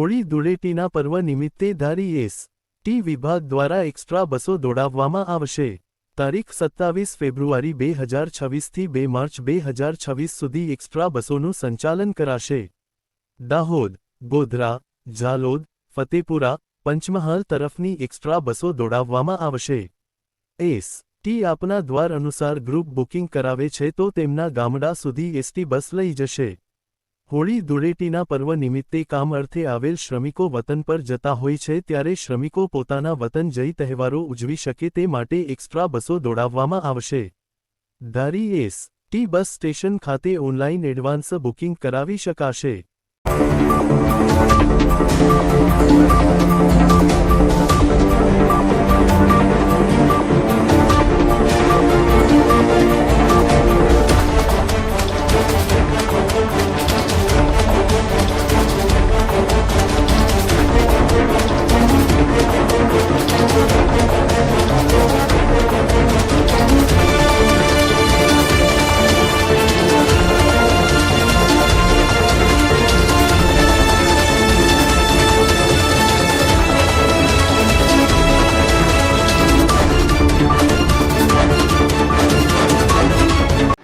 હોળી ધૂળેટીના પર્વ નિમિત્તે ધારી એસ.ટી વિભાગ દ્વારા એક્સ્ટ્રા બસો દોડાવવામાં આવશે. તારીખ 27 ફેબ્રુઆરી 2026થી 2 માર્ચ 2026 સુધી એક્સ્ટ્રા બસોનું સંચાલન કરાશે. દાહોદ, ગોધરા, ઝાલોદ, ફતેપુરા, પંચમહાલ તરફની એક્સ્ટ્રા બસો દોડાવવામાં આવશે. એસ.ટી આપના દ્વાર અનુસાર ગ્રુપ બુકિંગ કરાવે છે તો તેમના ગામડા સુધી એસટી બસ લઈ જશે. હોળી ધૂળેટીના પર્વ નિમિત્તે કામ અર્થે આવેલ શ્રમિકો વતન પર જતા હોય છે ત્યારે શ્રમિકો પોતાના વતન જઈ તહેવારો ઉજવી શકે તે માટે એક્સ્ટ્રા બસો દોડાવવામાં આવશે. ધારી એસ.ટી બસ સ્ટેશન ખાતે ઓનલાઈન એડવાન્સ બુકિંગ કરાવી શકાશે.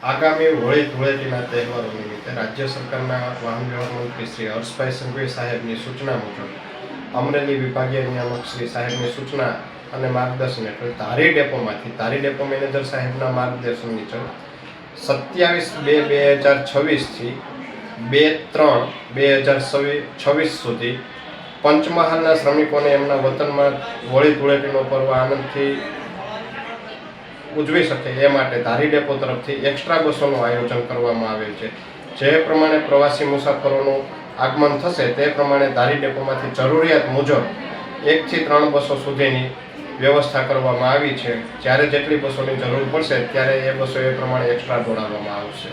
આગામી હોળી ધૂળેટીના તહેવારો નિમિત્તે રાજ્ય સરકારના વાહન વ્યવહાર મંત્રી શ્રી હર્ષભાઈ સંઘવી સાહેબની સૂચના મુજબ અમરેલી વિભાગીય નિયામક શ્રી સાહેબની સૂચના અને માર્ગદર્શન હેઠળ ધારી ડેપો મેનેજર સાહેબના માર્ગદર્શન હેઠળ 27/2/2026થી 2/3/2026 સુધી પંચમહાલના શ્રમિકોને એમના વતનમાં હોળી ધૂળેટીનો પર્વ આનંદથી ઉજવી શકે એ માટે ધારી ડેપો તરફથી એક્સ્ટ્રા બસોનું આયોજન કરવામાં આવેલ છે. જે પ્રમાણે પ્રવાસી મુસાફરોનું આગમન થશે તે પ્રમાણે ધારી ડેપોમાંથી જરૂરિયાત મુજબ 1 થી 3 બસો સુધીની વ્યવસ્થા કરવામાં આવી છે. જ્યારે જેટલી બસોની જરૂર પડશે ત્યારે એ બસો એ પ્રમાણે એક્સ્ટ્રા દોડાવવામાં આવશે.